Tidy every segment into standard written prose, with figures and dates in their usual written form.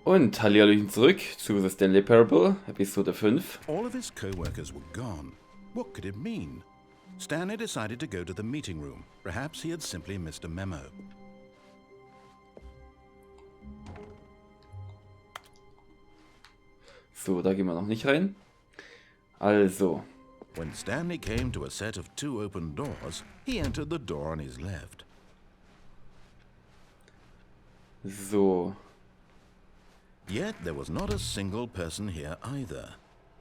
Und Hallihallöchen zurück zu The Stanley Parable, Episode 5. All of his co-workers were gone. What could it mean? Stanley decided to go to the meeting room. Perhaps he had simply missed a memo. So, da gehen wir noch nicht rein. Also. When Stanley came to a set of 2 open doors, he entered the door on his left. So. Yet there was not a single person here either.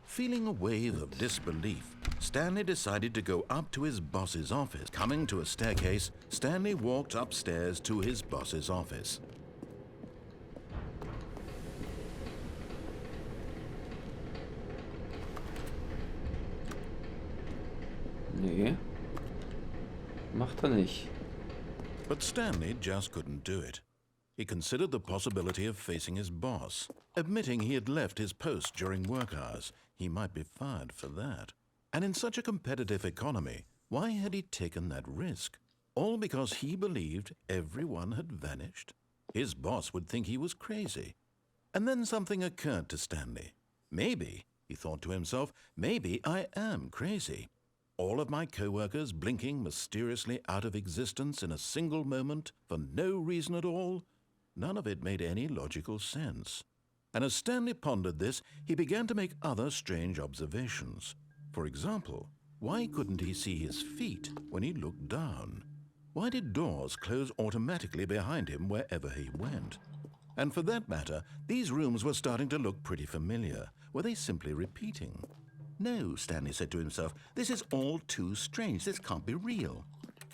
Feeling a wave of disbelief, Stanley decided to go up to his boss's office. Coming to a staircase, Stanley walked upstairs to his boss's office. Nee. Macht er nicht. But Stanley just couldn't do it. He considered the possibility of facing his boss. Admitting he had left his post during work hours, he might be fired for that. And in such a competitive economy, why had he taken that risk? All because he believed everyone had vanished? His boss would think he was crazy. And then something occurred to Stanley. Maybe, he thought to himself, maybe I am crazy. All of my co-workers blinking mysteriously out of existence in a single moment for no reason at all? None of it made any logical sense. And as Stanley pondered this, he began to make other strange observations. For example, why couldn't he see his feet when he looked down? Why did doors close automatically behind him wherever he went? And for that matter, these rooms were starting to look pretty familiar. Were they simply repeating? No, Stanley said to himself, this is all too strange. This can't be real.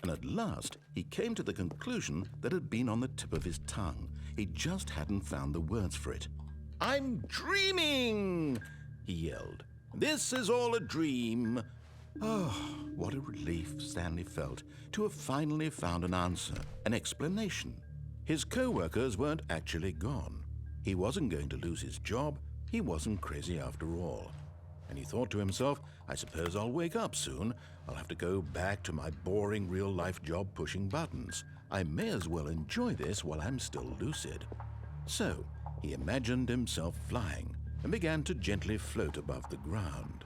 And at last, he came to the conclusion that had been on the tip of his tongue. He just hadn't found the words for it. I'm dreaming, he yelled. This is all a dream. Oh, what a relief Stanley felt to have finally found an answer, an explanation. His co-workers weren't actually gone. He wasn't going to lose his job. He wasn't crazy after all. And he thought to himself, I suppose I'll wake up soon. I'll have to go back to my boring real-life job pushing buttons. I may as well enjoy this while I'm still lucid. So, he imagined himself flying and began to gently float above the ground.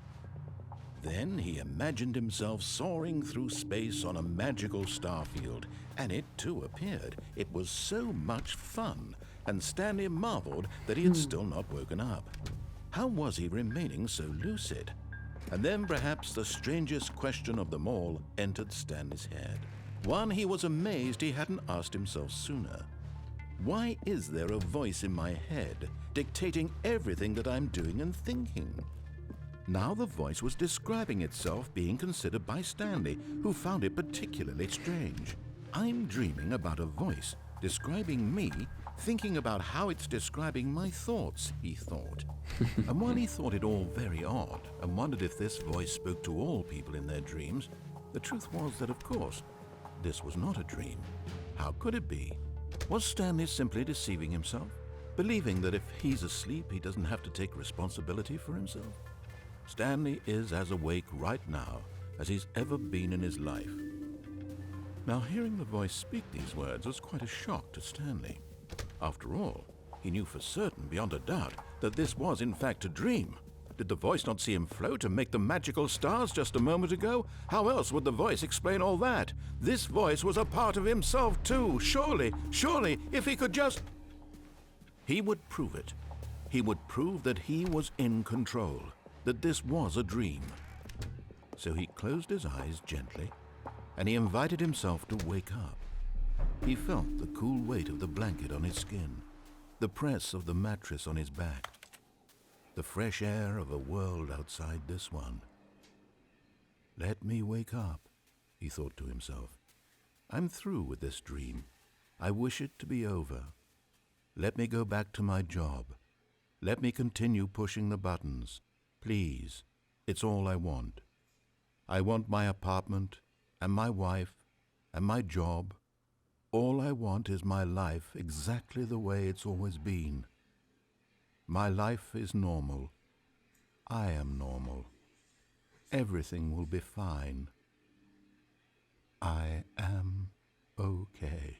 Then he imagined himself soaring through space on a magical starfield, and it too appeared. It was so much fun, and Stanley marveled that he had still not woken up. How was he remaining so lucid? And then perhaps the strangest question of them all entered Stanley's head. One he was amazed he hadn't asked himself sooner. Why is there a voice in my head dictating everything that I'm doing and thinking? Now the voice was describing itself being considered by Stanley, who found it particularly strange. I'm dreaming about a voice describing me, thinking about how it's describing my thoughts, he thought. And while he thought it all very odd and wondered if this voice spoke to all people in their dreams, the truth was that, of course, this was not a dream. How could it be? Was Stanley simply deceiving himself, believing that if he's asleep, he doesn't have to take responsibility for himself? Stanley is as awake right now as he's ever been in his life. Now, hearing the voice speak these words was quite a shock to Stanley. After all, he knew for certain, beyond a doubt, that this was in fact a dream. Did the voice not see him float and make the magical stars just a moment ago? How else would the voice explain all that? This voice was a part of himself too. Surely, if he could just... He would prove it. He would prove that he was in control, that this was a dream. So he closed his eyes gently, and he invited himself to wake up. He felt the cool weight of the blanket on his skin, the press of the mattress on his back, the fresh air of a world outside this one. Let me wake up, he thought to himself. I'm through with this dream. I wish it to be over. Let me go back to my job. Let me continue pushing the buttons. Please, it's all I want. I want my apartment and my wife and my job. All I want is my life exactly the way it's always been. My life is normal. I am normal. Everything will be fine. I am okay.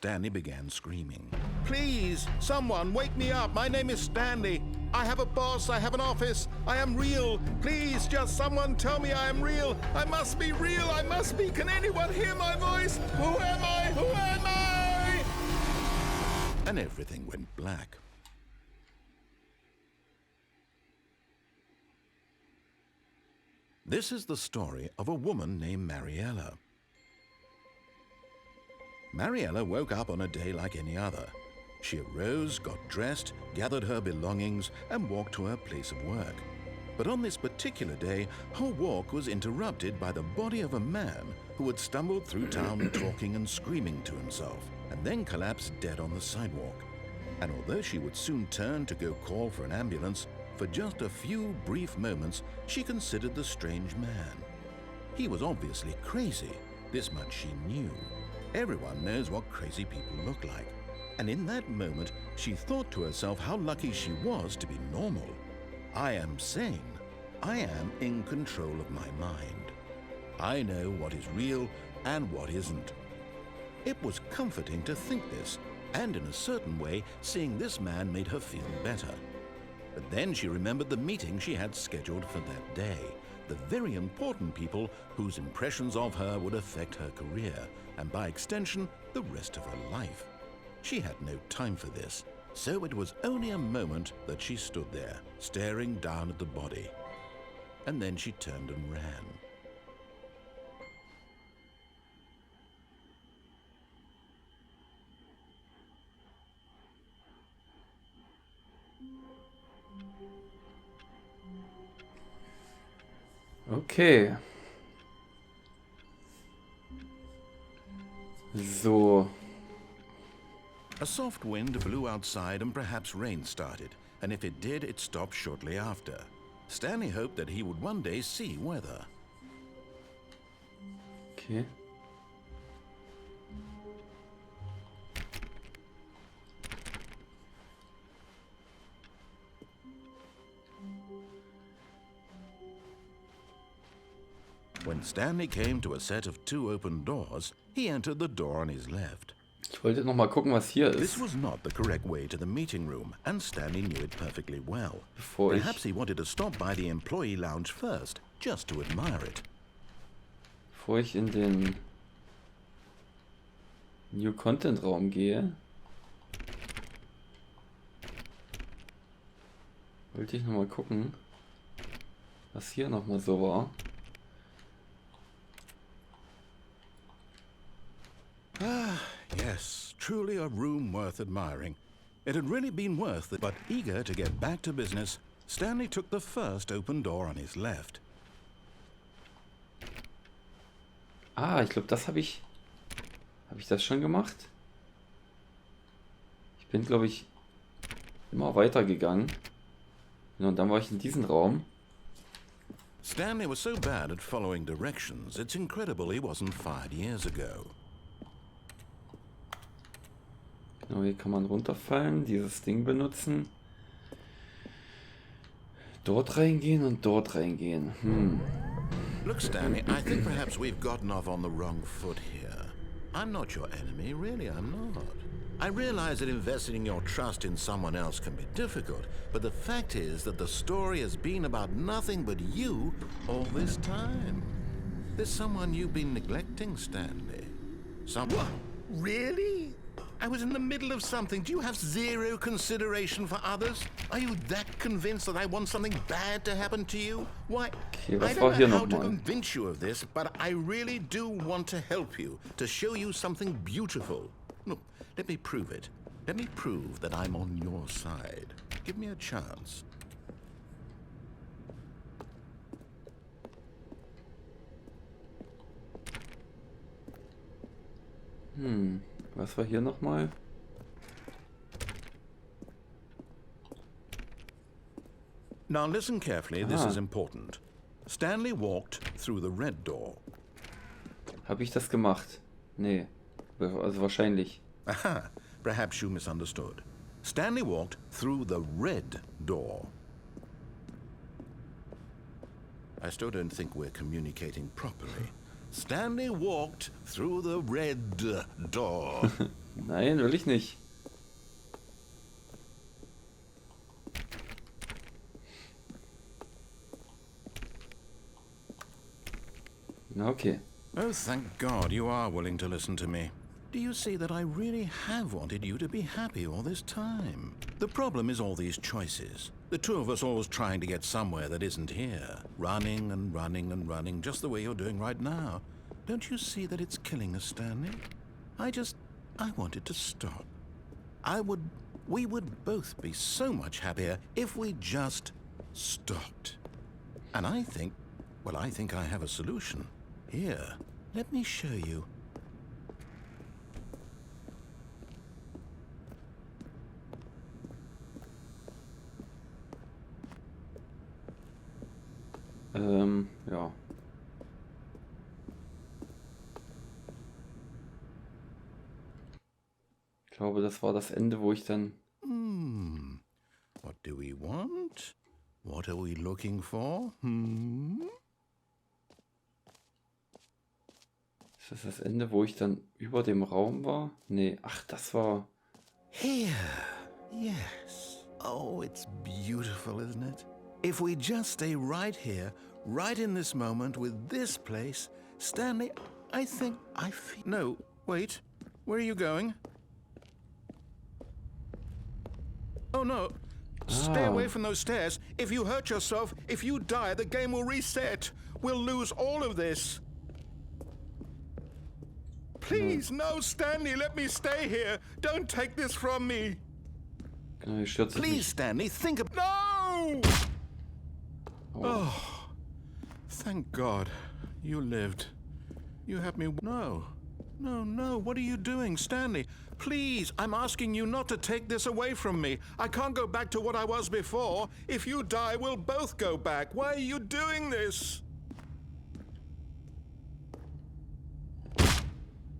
Stanley began screaming. Please, someone, wake me up. My name is Stanley. I have a boss. I have an office. I am real. Please, just someone tell me I am real. I must be real. I must be. Can anyone hear my voice? Who am I? Who am I? And everything went black. This is the story of a woman named Mariella. Mariella woke up on a day like any other. She arose, got dressed, gathered her belongings, and walked to her place of work. But on this particular day, her walk was interrupted by the body of a man who had stumbled through town talking and screaming to himself, and then collapsed dead on the sidewalk. And although she would soon turn to go call for an ambulance, for just a few brief moments she considered the strange man. He was obviously crazy, this much she knew. Everyone knows what crazy people look like. And in that moment, she thought to herself how lucky she was to be normal. I am sane. I am in control of my mind. I know what is real and what isn't. It was comforting to think this, and in a certain way, seeing this man made her feel better. But then she remembered the meeting she had scheduled for that day, the very important people whose impressions of her would affect her career, and by extension, the rest of her life. She had no time for this, so it was only a moment that she stood there, staring down at the body. And then she turned and ran. Okay. So. A soft wind blew outside and perhaps rain started, and if it did, it stopped shortly after. Stanley hoped that he would one day see weather. Okay. When Stanley came to a set of 2 open doors, he entered the door on his left. Ich wollte noch mal gucken, was hier This ist. was not the correct way to the meeting room, and Stanley knew it perfectly well. Bevor ich, Perhaps he wanted to stop by the employee lounge first, just to admire it. bevor ich in den New Content Raum gehe, wollte ich noch mal gucken, was hier noch mal so war. Yes, truly a room worth admiring. It had really been worth it, but eager to get back to business, Stanley took the first open door on his left. Ah, ich glaube, das habe ich... Habe ich das schon gemacht? Ich bin, glaube ich, immer weitergegangen. Und dann war ich in diesem Raum. Stanley was so bad at following directions, it's incredible he wasn't fired years ago. Genau, hier kann man runterfallen, dieses Ding benutzen. Dort reingehen und dort reingehen. Look, Stanley, I think perhaps we've gotten off on the wrong foot here. I'm not your enemy, really, I'm not. I realize that investing your trust in someone else can be difficult, but the fact is that the story has been about nothing but you all this time. There's someone you've been neglecting, Stanley. Someone? Really? I was in the middle of something. Do you have zero consideration for others? Are you that convinced that I want something bad to happen to you? Why, Okay, I was don't war hier know how to nochmal? convince you of this, but I really do want to help you, to show you something beautiful. Look, let me prove it. Let me prove that I'm on your side. Give me a chance. Was war hier nochmal? Now listen carefully, this Ah. is important. Stanley walked through the red door. Habe ich das gemacht? Nee. Also wahrscheinlich. Aha, perhaps you misunderstood. Stanley walked through the red door. I still don't think we're communicating properly. Stanley walked through the red door. Nein, will ich nicht. Na, okay. Oh, thank God you are willing to listen to me. Do you see that I really have wanted you to be happy all this time? The problem is all these choices. The two of us always trying to get somewhere that isn't here. Running and running and running, just the way you're doing right now. Don't you see that it's killing us, Stanley? I wanted to stop. We would both be so much happier if we just stopped. And I think I have a solution. Here, let me show you. Ja. Ich glaube, das war das Ende, wo ich dann... What do we want? What are we looking for? Ist das das Ende, wo ich dann über dem Raum war? Nee, ach, das war... Here. Yes. Oh, it's beautiful, isn't it? If we just stay right here, right in this moment with this place, Stanley, I think I feel... No, wait. Where are you going? Oh, no. Stay away from those stairs. If you hurt yourself, if you die, the game will reset. We'll lose all of this. Please, no, Stanley, let me stay here. Don't take this from me. Genau, ich stürze Please, mich. Stanley, think of... No! Oh, thank God. You lived. You had me... No. No. What are you doing, Stanley? Please, I'm asking you not to take this away from me. I can't go back to what I was before. If you die, we'll both go back. Why are you doing this?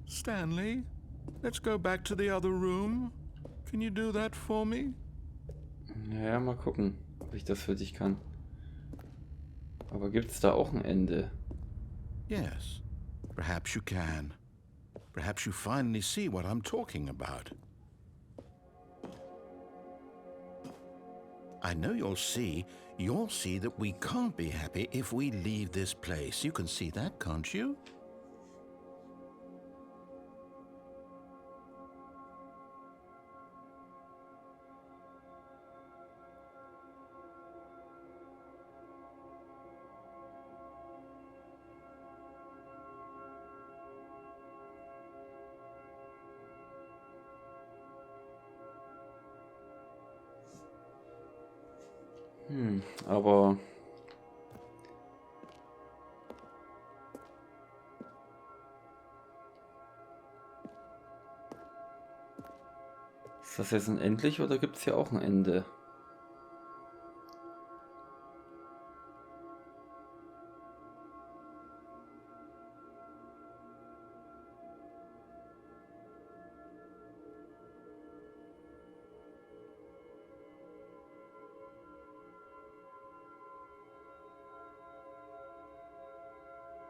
Stanley, let's go back to the other room. Can you do that for me? Naja, mal gucken, ob ich das für dich kann. Aber gibt's da auch ein Ende? Yes, perhaps you can. Perhaps you finally see what I'm talking about. I know you'll see that we can't be happy if we leave this place. You can see that, can't you? Aber... Ist das jetzt unendlich oder gibt es hier auch ein Ende?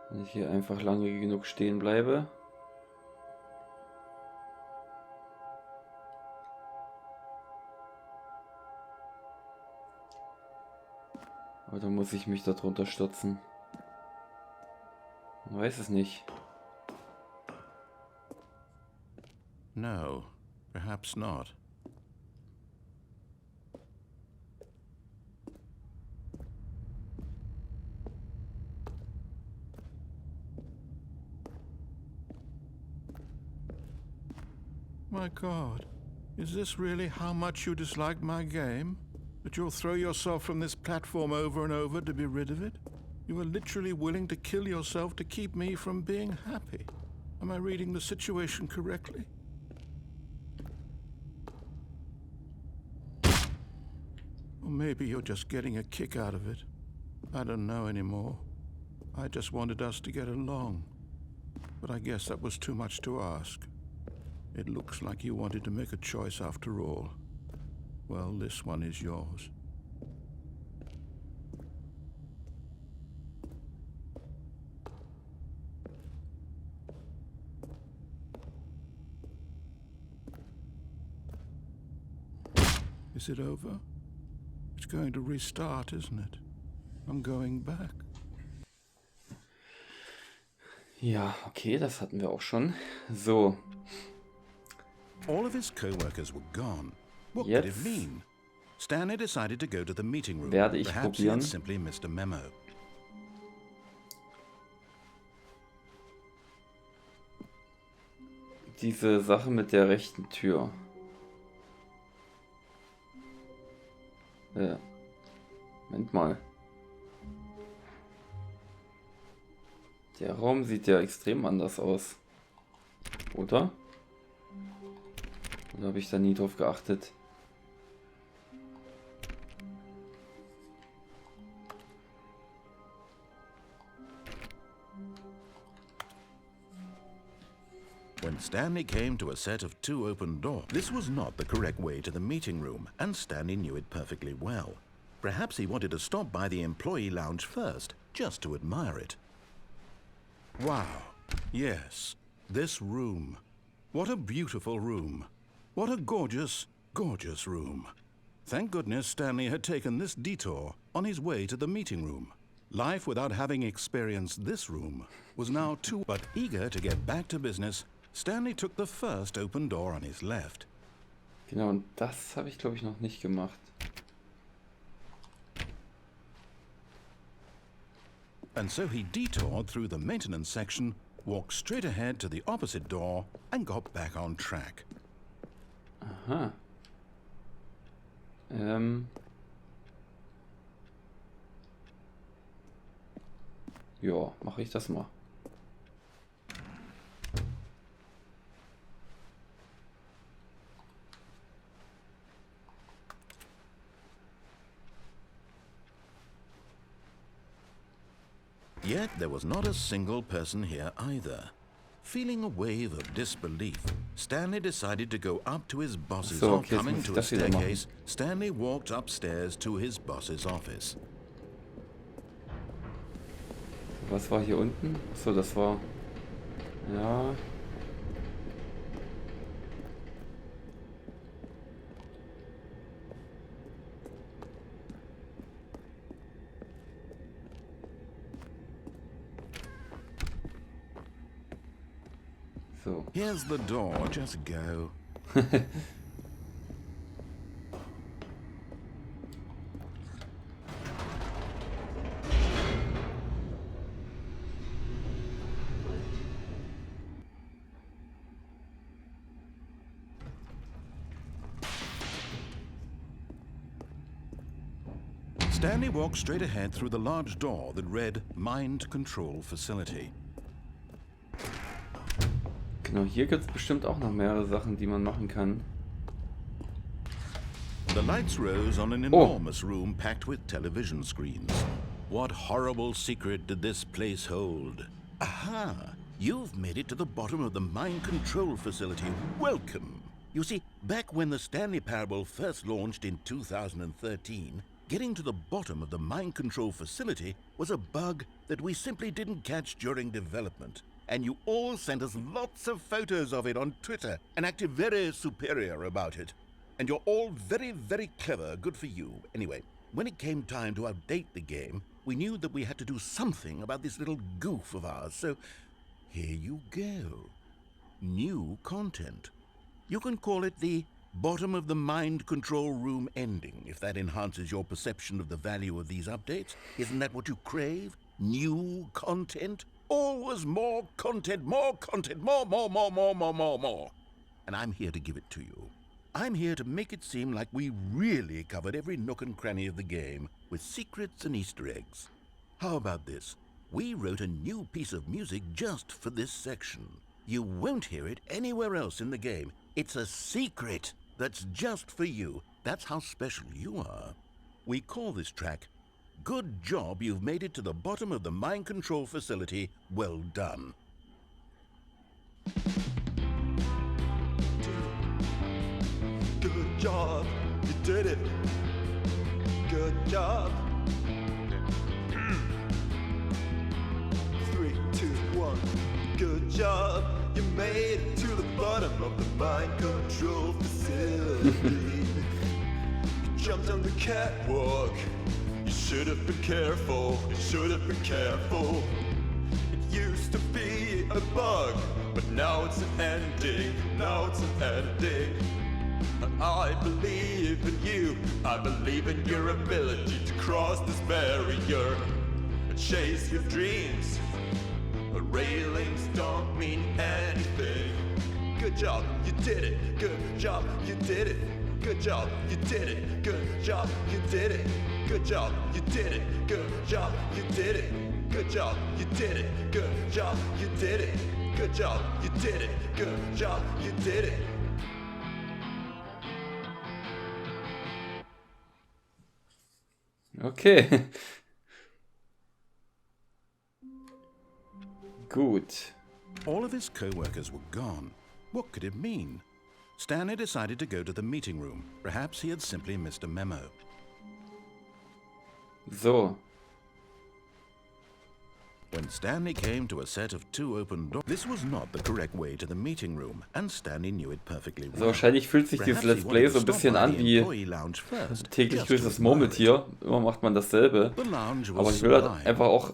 Wenn ich hier einfach lange genug stehen bleibe. Oder muss ich mich darunter stürzen? Ich weiß es nicht. No, perhaps not. My God, is this really how much you dislike my game? That you'll throw yourself from this platform over and over to be rid of it? You are literally willing to kill yourself to keep me from being happy. Am I reading the situation correctly? Or maybe you're just getting a kick out of it. I don't know anymore. I just wanted us to get along. But I guess that was too much to ask. It looks like you wanted to make a choice after all. Well, this one is yours. Is it over? It's going to restart, isn't it? I'm going back. Ja, okay, das hatten wir auch schon. So. All of his co-workers were gone. What could it Jetzt mean? Stanley decided to go to the meeting room. werde ich Perhaps he had probieren, simply missed a memo. diese Sache mit der rechten Tür. Moment mal. Der Raum sieht ja extrem anders aus. Oder? Oder habe ich da nie drauf geachtet? When Stanley came to a set of 2 open doors, this was not the correct way to the meeting room, and Stanley knew it perfectly well. Perhaps he wanted to stop by the employee lounge first, just to admire it. Wow. Yes, this room. What a beautiful room. What a gorgeous, gorgeous room. Thank goodness Stanley had taken this detour on his way to the meeting room. Life without having experienced this room was now too... But eager to get back to business, Stanley took the first open door on his left. Genau, und das habe ich, glaube ich, noch nicht gemacht. And so he detoured through the maintenance section, walked straight ahead to the opposite door, and got back on track. Aha. Ja, mache ich das mal. Yet there was not a single person here either. Feeling a wave of disbelief, Stanley decided to go up to his boss's So, office. okay, jetzt Coming muss ich to a das wieder machen. staircase, Stanley walked upstairs to his boss's office. Was war hier unten? So, das war... Ja... So. Here's the door, just go. Stanley walked straight ahead through the large door that read Mind Control Facility. Genau, hier gibt es bestimmt auch noch mehrere Sachen, die man machen kann. The lights rose on an enormous room packed with television screens. What horrible secret did this place hold? Aha! You've made it to the bottom of the mind control facility. Welcome! You see, back when the Stanley Parable first launched in 2013, getting to the bottom of the mind control facility was a bug that we simply didn't catch during development. And you all sent us lots of photos of it on Twitter and acted very superior about it. And you're all very, very clever, good for you. Anyway, when it came time to update the game, we knew that we had to do something about this little goof of ours, so here you go. New content. You can call it the bottom of the mind control room ending, if that enhances your perception of the value of these updates. Isn't that what you crave? New content? Always more content, more, more. And I'm here to give it to you. I'm here to make it seem like we really covered every nook and cranny of the game with secrets and Easter eggs. How about this? We wrote a new piece of music just for this section. You won't hear it anywhere else in the game. It's a secret that's just for you. That's how special you are. We call this track Good Job You've Made It to the Bottom of the Mind Control Facility. Well done. Good job, you did it. Good job. 3, 2, 1. Good job, you made it to the bottom of the mind control facility. jumped on the catwalk. You should have been careful, you should have been careful. It used to be a bug, but now it's an ending, now it's an ending. And I believe in you, I believe in your ability to cross this barrier and chase your dreams. But railings don't mean anything. Good job, you did it. Good job, you did it. Good job, you did it. Good job, you did it. Good job, you did it. Good job, you did it. Good job, you did it. Good job, you did it. Good job, you did it. Good job, you did it. Okay. Gut. All of his co-workers were gone. What could it mean? Stanley decided to go to the meeting room. Perhaps he had simply missed a memo. So. When Stanley came to a set of 2 open doors, this was not the correct way to the meeting room, and Stanley knew it perfectly well. So wahrscheinlich fühlt sich dieses Let's Play so ein bisschen an wie täglich grüßt das Murmeltier. Immer macht man dasselbe. Aber ich will halt einfach auch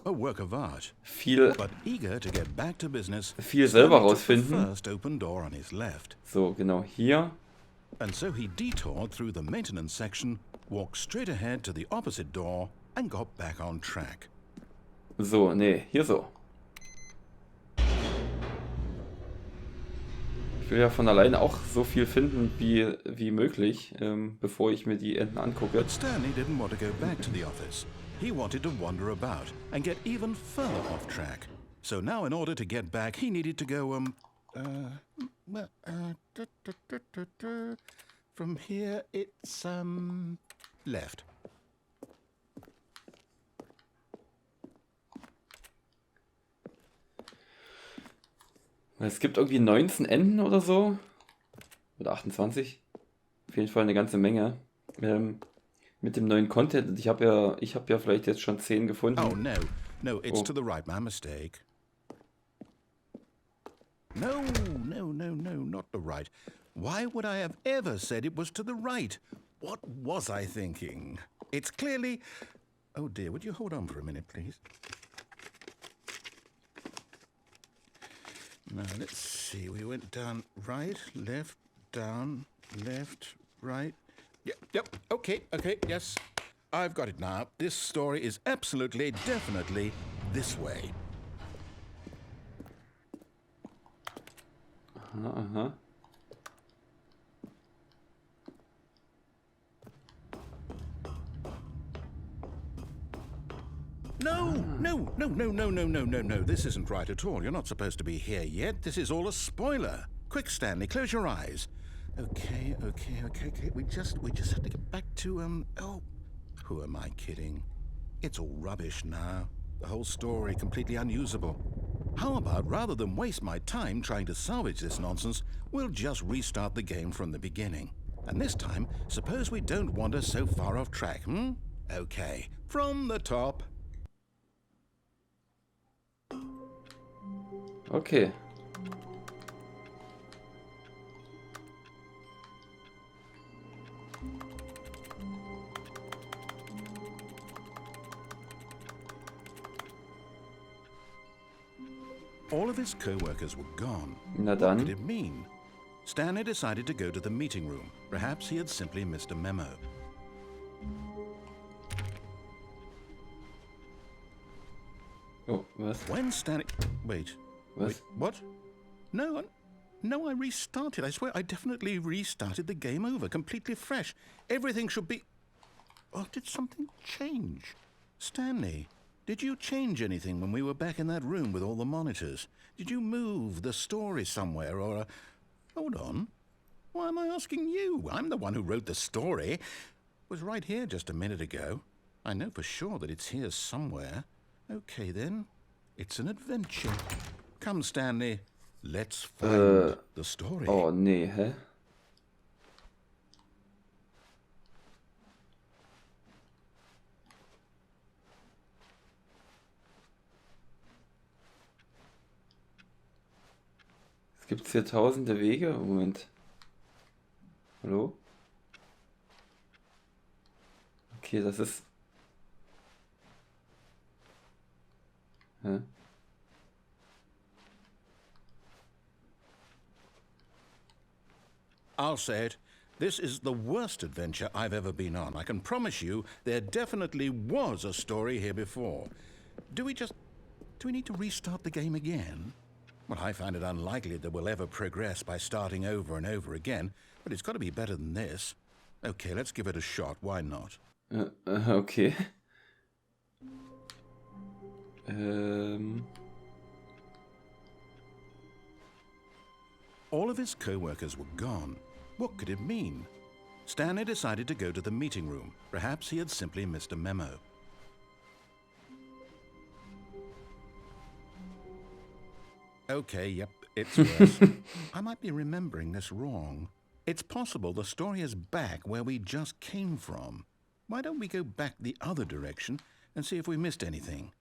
viel selber rausfinden. So, genau hier. And so he detoured through the maintenance section, walked straight ahead to the opposite door, and got back on track. So, nee, hier so. Ich will ja von alleine auch so viel finden wie möglich, bevor ich mir die Enden angucke. But Stanley didn't want to go back to the office. He wanted to wander about and get even further off track. So now in order to get back, he needed to go, from here it's, left. Es gibt irgendwie 19 Enden oder so. Oder 28. Auf jeden Fall eine ganze Menge. Mit dem neuen Content. Und ich habe ja vielleicht jetzt schon 10 gefunden. Oh, no, it's to the right, my mistake. No, not the right. Why would I have ever said it was to the right? What was I thinking? It's clearly... Oh dear, would you hold on for a minute, please? Now, let's see. We went down, right, left, down, left, right. Yep, okay, yes. I've got it now. This story is absolutely, definitely this way. Aha. No. This isn't right at all. You're not supposed to be here yet. This is all a spoiler. Quick, Stanley, close your eyes. Okay. We just have to get back to, oh, who am I kidding? It's all rubbish now. The whole story completely unusable. How about, rather than waste my time trying to salvage this nonsense, we'll just restart the game from the beginning. And this time, suppose we don't wander so far off track, Okay, from the top. Okay. All of his co-workers were gone. Na What dann. could it mean? Stanley decided to go to the meeting room. Perhaps he had simply missed a memo. Oh, was? When Stanley... Wait. What? No, I restarted. I swear I definitely restarted the game over, completely fresh. Everything should be... Oh, did something change? Stanley, did you change anything when we were back in that room with all the monitors? Did you move the story somewhere or... Hold on. Why am I asking you? I'm the one who wrote the story. It was right here just a minute ago. I know for sure that it's here somewhere. Okay, then. It's an adventure. Come, Stanley. Let's find the story. Oh, nee, hä? Es gibt hier tausende Wege. Moment. Hallo? Okay, das ist... Hä? I'll say it. This is the worst adventure I've ever been on. I can promise you there definitely was a story here before. Do we need to restart the game again? Well, I find it unlikely that we'll ever progress by starting over and over again, but it's got to be better than this. Okay, let's give it a shot. Why not? Okay. All of his co-workers were gone. What could it mean? Stanley decided to go to the meeting room. Perhaps he had simply missed a memo. Okay, yep, it's worse. I might be remembering this wrong. It's possible the story is back where we just came from. Why don't we go back the other direction and see if we missed anything?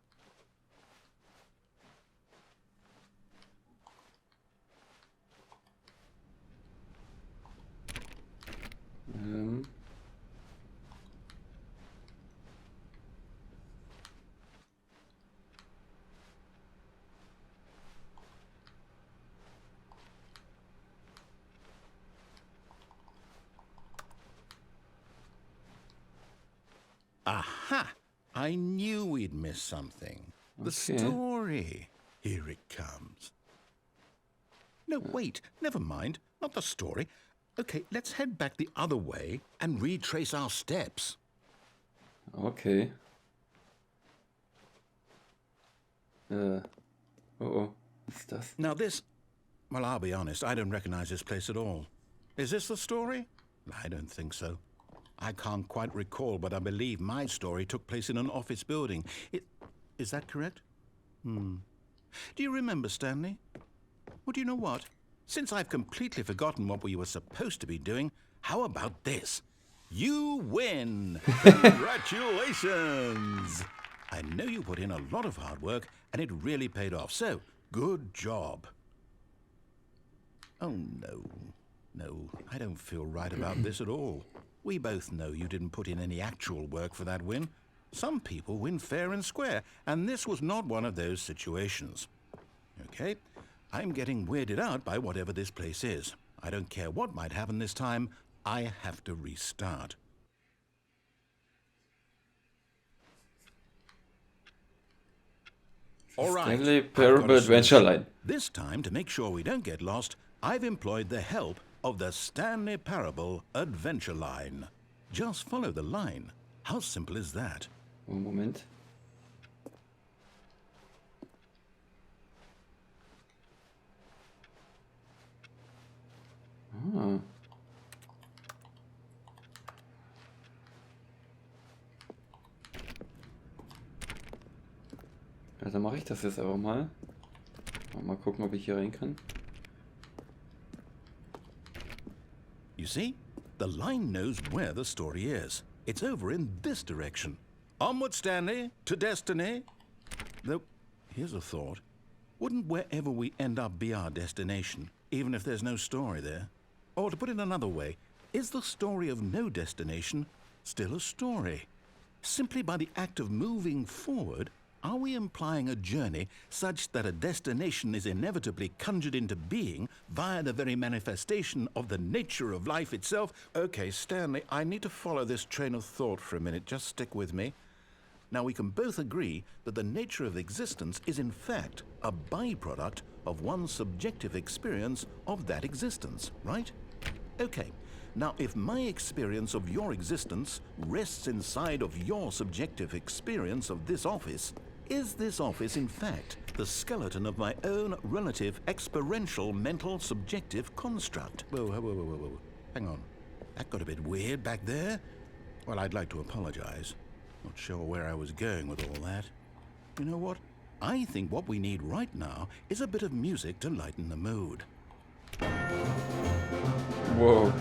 Aha! I knew we'd miss something. The story. Here it comes. No, wait. Never mind. Not the story. Okay, let's head back the other way and retrace our steps. Okay. Oh, what's das? Now this... Well, I'll be honest, I don't recognize this place at all. Is this the story? I don't think so. I can't quite recall, but I believe my story took place in an office building. Is that correct? Do you remember, Stanley? Well, do you know what? Since I've completely forgotten what we were supposed to be doing, how about this? You win! Congratulations! I know you put in a lot of hard work, and it really paid off, so good job. Oh, no. No, I don't feel right about this at all. We both know you didn't put in any actual work for that win. Some people win fair and square, and this was not one of those situations. Okay, I'm getting weirded out by whatever this place is. I don't care what might happen this time. I have to restart. All right. Stanley Parable Adventure Line. This time, to make sure we don't get lost, I've employed the help of the Stanley Parable Adventure Line. Just follow the line. How simple is that? Oh, Moment. Ah. Ja, dann mache ich das jetzt aber mal. Mal gucken, ob ich hier rein kann. You see? The line knows where the story is. It's over in this direction. Onward, Stanley, to destiny. Though, here's a thought. Wouldn't wherever we end up be our destination, even if there's no story there? Or to put it another way, is the story of no destination still a story? Simply by the act of moving forward, are we implying a journey such that a destination is inevitably conjured into being via the very manifestation of the nature of life itself? Okay, Stanley, I need to follow this train of thought for a minute. Just stick with me. Now, we can both agree that the nature of existence is in fact a byproduct of one's subjective experience of that existence, right? Okay. Now, if my experience of your existence rests inside of your subjective experience of this office, is this office, in fact, the skeleton of my own relative experiential mental subjective construct? Whoa. Hang on. That got a bit weird back there. Well, I'd like to apologize. Not sure where I was going with all that. You know what? I think what we need right now is a bit of music to lighten the mood. Whoa.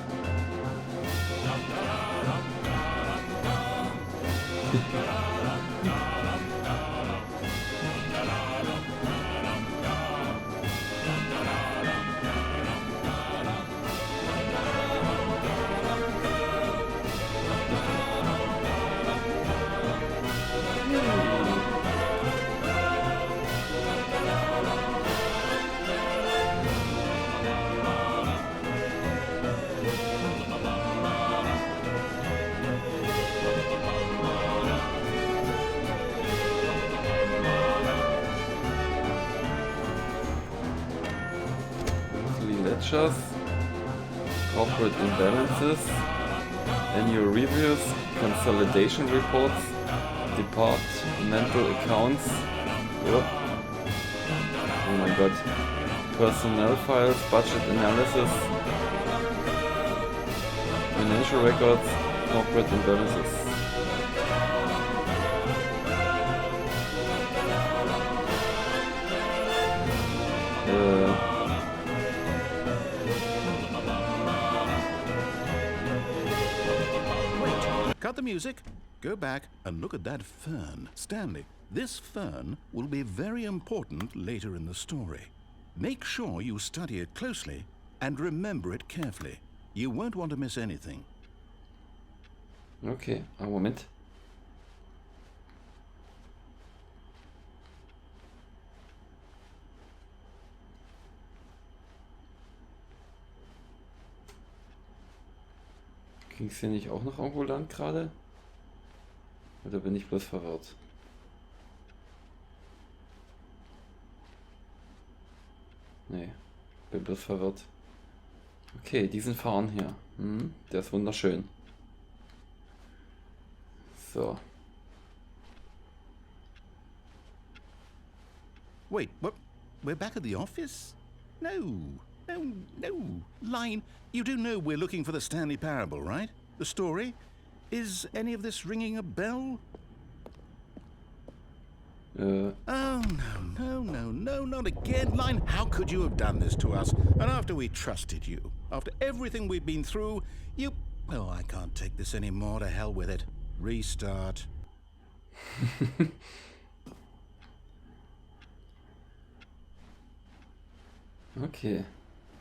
expenditures, corporate imbalances, annual reviews, consolidation reports, departmental accounts, oh my god, personnel files, budget analysis, financial records, corporate imbalances. Cut the music, go back and look at that fern. Stanley, this fern will be very important later in the story. Make sure you study it closely and remember it carefully. You won't want to miss anything. Okay, einen Moment. Ging es hier nicht auch noch irgendwo lang gerade? Oder bin ich bloß verwirrt? Nee, bin bloß verwirrt. Okay, diesen Fahren hier. Der ist wunderschön. So. Wait, what? We're back at the office? No. Line, you do know we're looking for the Stanley Parable, right? The story? Is any of this ringing a bell? Oh, no, not again. Line, how could you have done this to us? And after we trusted you, after everything we've been through, you... Oh, I can't take this anymore. To hell with it. Restart. Okay.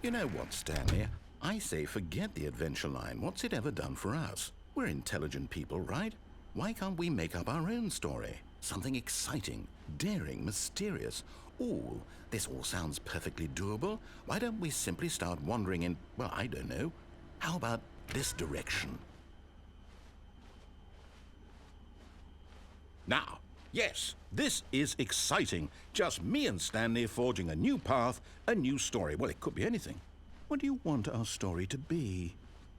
You know what, Stanley? I say forget the adventure line. What's it ever done for us? We're intelligent people, right? Why can't we make up our own story? Something exciting, daring, mysterious. Ooh, this all sounds perfectly doable. Why don't we simply start wandering in, well, I don't know. How about this direction? Now, yes, this is exciting. Just me and Stanley forging a new path, a new story. Well, it could be anything. What do you want our story to be?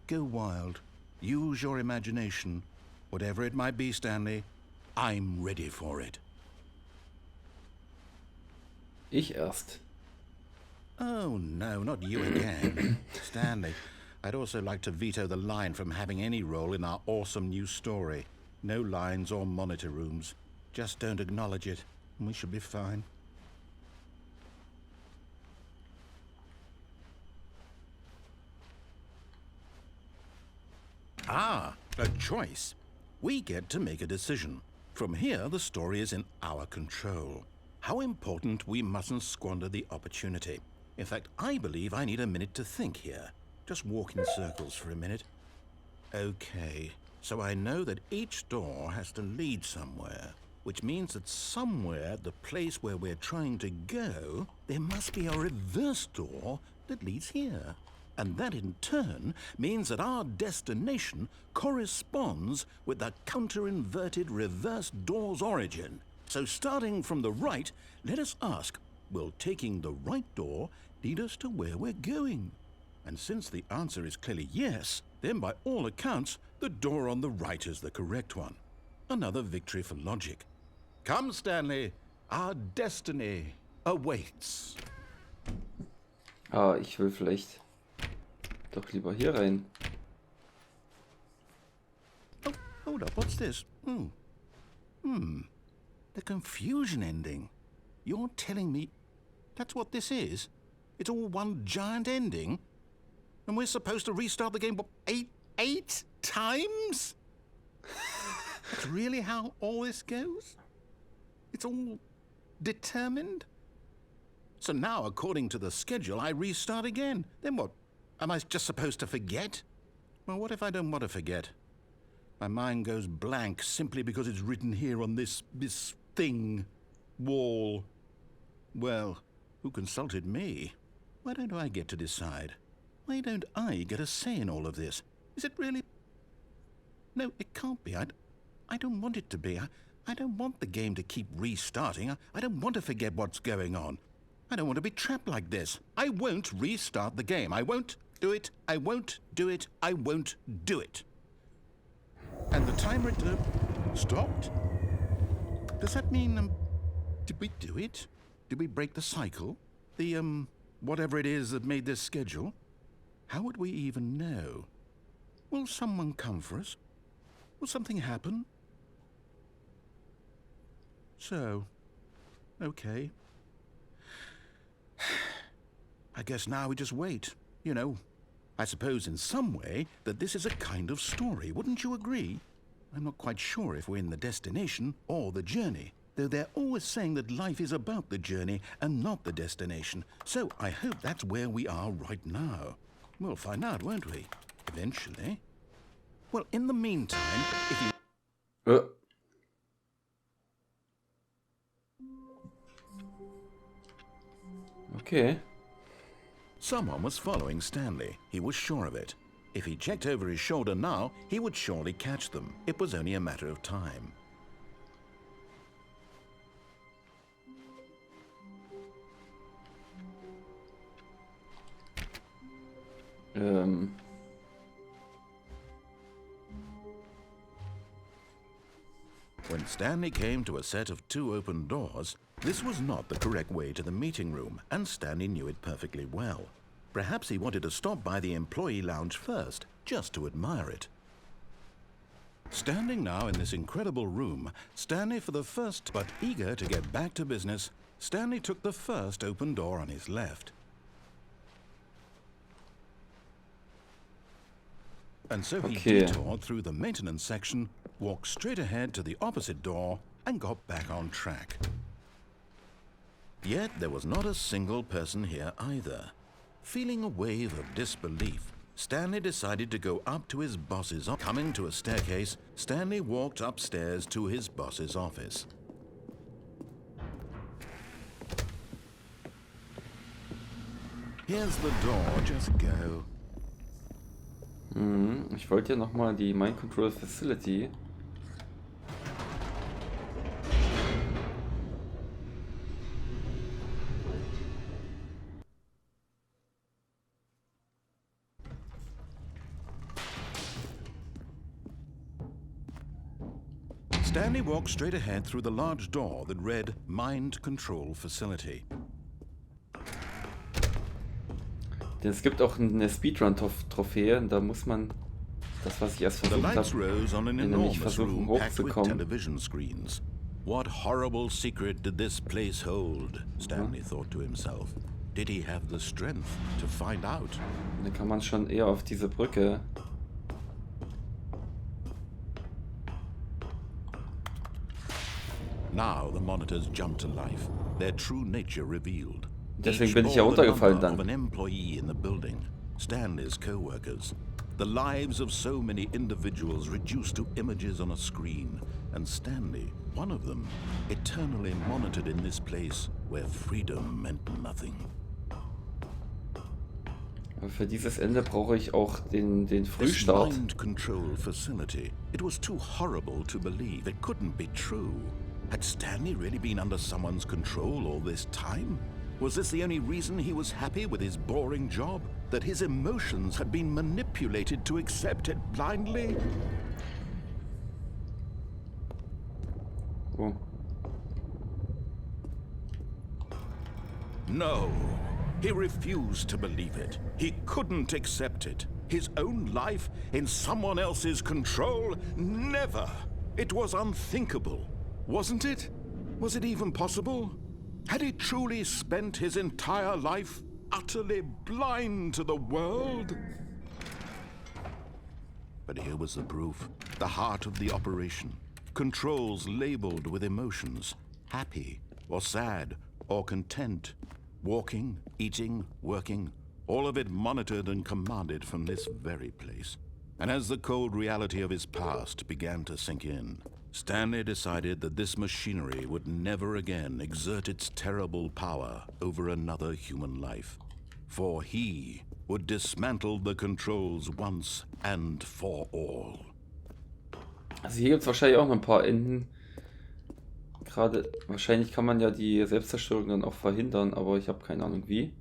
Go wild. Use your imagination. Whatever it might be, Stanley, I'm ready for it. Ich erst. Oh, no, not you again. Stanley, I'd also like to veto the line from having any role in our awesome new story. No lines or monitor rooms. Just don't acknowledge it, and we should be fine. Ah, a choice. We get to make a decision. From here, the story is in our control. How important we mustn't squander the opportunity. In fact, I believe I need a minute to think here. Just walk in circles for a minute. Okay, so I know that each door has to lead somewhere, which means that somewhere at the place where we're trying to go, there must be a reverse door that leads here. And that in turn means that our destination corresponds with the counter-inverted reverse door's origin. So starting from the right, let us ask, will taking the right door lead us to where we're going? And since the answer is clearly yes, then by all accounts, the door on the right is the correct one. Another victory for logic. Come, Stanley, our destiny awaits. Ah, ich will vielleicht doch lieber hier rein. Oh, hold up, what's this? The confusion ending. You're telling me that's what this is? It's all one giant ending? And we're supposed to restart the game, what, eight times? That's really how all this goes? It's all determined? So now, according to the schedule, I restart again. Then what? Am I just supposed to forget? Well, what if I don't want to forget? My mind goes blank simply because it's written here on this thing, wall. Well, who consulted me? Why don't I get to decide? Why don't I get a say in all of this? Is it really? No, it can't be. I don't want it to be. I don't want the game to keep restarting. I don't want to forget what's going on. I don't want to be trapped like this. I won't restart the game. I won't do it. I won't do it. I won't do it. And the timer stopped? Does that mean, did we do it? Did we break the cycle? The, whatever it is that made this schedule? How would we even know? Will someone come for us? Will something happen? So, okay. I guess now we just wait. You know, I suppose in some way that this is a kind of story, wouldn't you agree? I'm not quite sure if we're in the destination or the journey, though they're always saying that life is about the journey and not the destination. So I hope that's where we are right now. We'll find out, won't we? Eventually. Well, in the meantime, if you... Okay. Someone was following Stanley. He was sure of it. If he checked over his shoulder now, he would surely catch them. It was only a matter of time. When Stanley came to a set of 2 open doors, this was not the correct way to the meeting room, and Stanley knew it perfectly well. Perhaps he wanted to stop by the employee lounge first, just to admire it. Standing now in this incredible room, Stanley for the first, but eager to get back to business, Stanley took the first open door on his left. And so he detoured through the maintenance section, walked straight ahead to the opposite door, and got back on track. Yet there was not a single person here either. Feeling a wave of disbelief, Stanley decided to go up to his boss's office. Coming to a staircase, Stanley walked upstairs to his boss's office. Here's the door, just go. Ich wollte ja nochmal die Mind Control Facility. Stanley walked straight ahead through the large door that read Mind Control Facility. Denn es gibt auch eine Speedrun-Trophäe und da muss man das, was ich erst versucht habe, nämlich versuchen hochzukommen. What horrible secret did this place hold? Stanley thought to himself. Did he have the strength to find out? Da kann man schon eher auf diese Brücke. Now the monitors jumped to life, their true nature revealed. Deswegen bin ich ja runtergefallen dann. Of an employee in the building, Stanley's co-workers, the lives of so many individuals reduced to images on a screen, and Stanley, one of them, eternally monitored in this place where freedom meant nothing. Aber für dieses Ende brauche ich auch den Frühstart. This mind control facility, it was too horrible to believe. It couldn't be true. Had Stanley really been under someone's control all this time? Was this the only reason he was happy with his boring job? That his emotions had been manipulated to accept it blindly? Oh. No. He refused to believe it. He couldn't accept it. His own life in someone else's control? Never. It was unthinkable. Wasn't it? Was it even possible? Had he truly spent his entire life utterly blind to the world? But here was the proof. The heart of the operation. Controls labeled with emotions. Happy or sad or content. Walking, eating, working. All of it monitored and commanded from this very place. And as the cold reality of his past began to sink in, Stanley decided that this machinery would never again exert its terrible power over another human life. For he would dismantle the controls once and for all. Also hier gibt es wahrscheinlich auch noch ein paar Enden, gerade, wahrscheinlich kann man ja die Selbstzerstörung dann auch verhindern, aber ich habe keine Ahnung wie.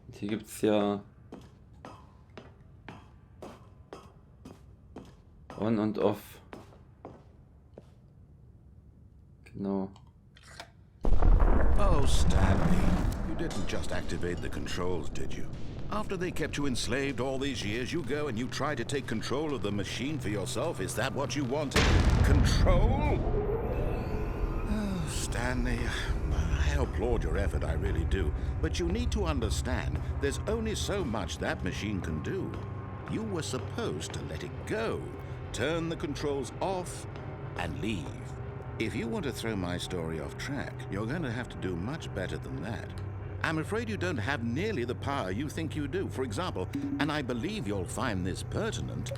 Und hier gibt es ja On und Off. Genau. Oh, Stanley, you didn't just activate the controls, did you? After they kept you enslaved all these years, you go and you try to take control of the machine for yourself. Is that what you wanted? Control? Oh, Stanley, I applaud your effort, I really do. But you need to understand, there's only so much that machine can do. You were supposed to let it go, turn the controls off, and leave. If you want to throw my story off track, you're going to have to do much better than that. I'm afraid you don't have nearly the power you think you do. For example, and I believe you'll find this pertinent,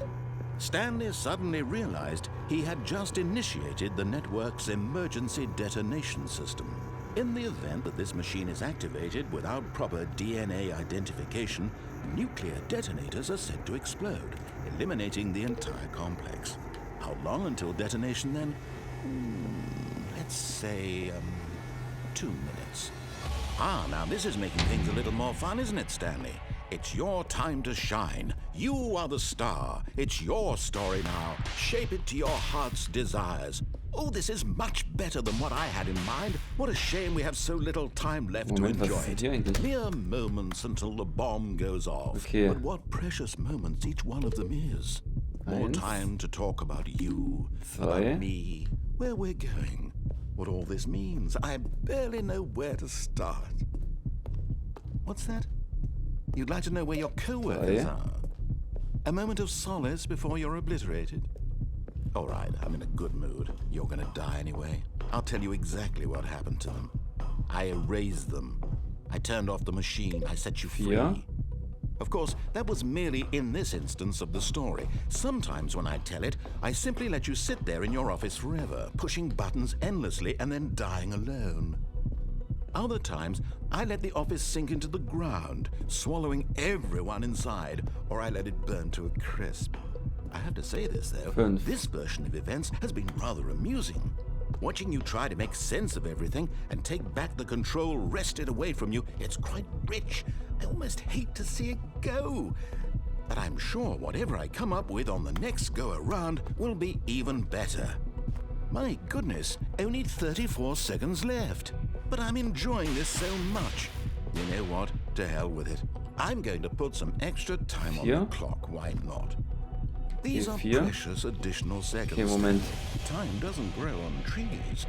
Stanley suddenly realized he had just initiated the network's emergency detonation system. In the event that this machine is activated without proper DNA identification, nuclear detonators are said to explode, eliminating the entire complex. How long until detonation then? Let's say, 2 minutes. Ah, now this is making things a little more fun, isn't it, Stanley? It's your time to shine. You are the star. It's your story now. Shape it to your heart's desires. Oh, this is much better than what I had in mind. What a shame we have so little time left to enjoy it. Mere moments until the bomb goes off. Okay. But what precious moments each one of them is. More time to talk about you, about me, where we're going, what all this means. I barely know where to start. What's that? You'd like to know where your co-workers are? A moment of solace before you're obliterated? All right, I'm in a good mood. You're gonna die anyway. I'll tell you exactly what happened to them. I erased them. I turned off the machine. I set you free. Of course, that was merely in this instance of the story. Sometimes when I tell it, I simply let you sit there in your office forever, pushing buttons endlessly and then dying alone. Other times, I let the office sink into the ground, swallowing everyone inside, or I let it burn to a crisp. I have to say this, though, this version of events has been rather amusing. Watching you try to make sense of everything and take back the control wrested away from you, it's quite rich. I almost hate to see it go. But I'm sure whatever I come up with on the next go-around will be even better. My goodness, only 34 seconds left. But I'm enjoying this so much. You know what? To hell with it. I'm going to put some extra time on the clock. Why not? These are precious additional seconds. Time doesn't grow on trees.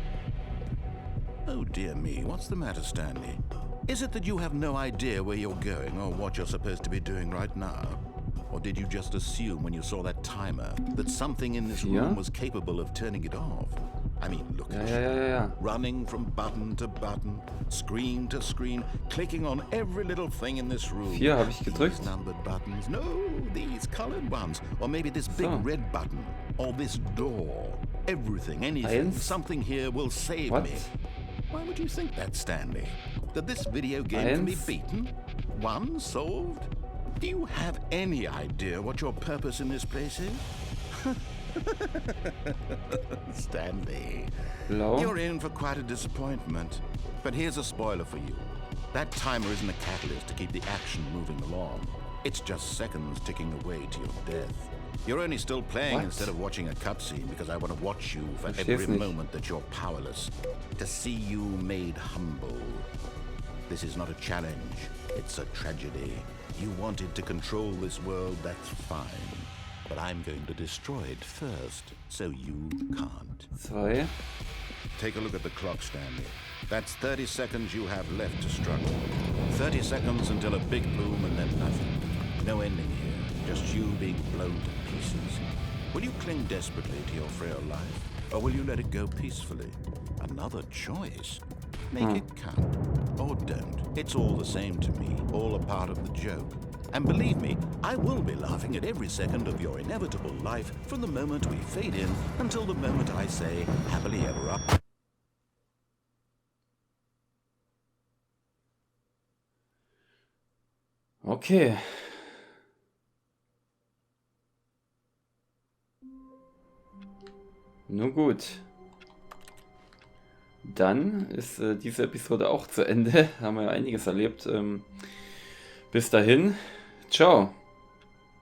Oh dear me, what's the matter, Stanley? Is it that you have no idea where you're going or what you're supposed to be doing right now? Or did you just assume when you saw that timer that something in this room was capable of turning it off? I mean, look at you. Running from button to button, screen to screen, clicking on every little thing in this room. Habe ich gedrückt. These numbered buttons. No, these colored ones. Or maybe this big red button. Or this door. Everything, anything, something here will save me. Why would you think that, Stanley? That this video game can be beaten? One solved? Do you have any idea what your purpose in this place is? Stanley, you're in for quite a disappointment. But here's a spoiler for you. That timer isn't a catalyst to keep the action moving along. It's just seconds ticking away to your death. You're only still playing instead of watching a cutscene because I want to watch you for every moment that you're powerless. To see you made humble. This is not a challenge. It's a tragedy. You wanted to control this world, that's fine. But I'm going to destroy it first, so you can't. Take a look at the clock, Stanley. That's 30 seconds you have left to struggle. 30 seconds until a big boom and then nothing. No ending here, just you being blown to pieces. Will you cling desperately to your frail life, or will you let it go peacefully? Another choice. Make it count, or don't. It's all the same to me, all a part of the joke. And believe me, I will be laughing at every second of your inevitable life from the moment we fade in until the moment I say, happily ever up. Okay. Nun gut. Dann ist diese Episode auch zu Ende. Haben wir ja einiges erlebt. Bis dahin. Ciao.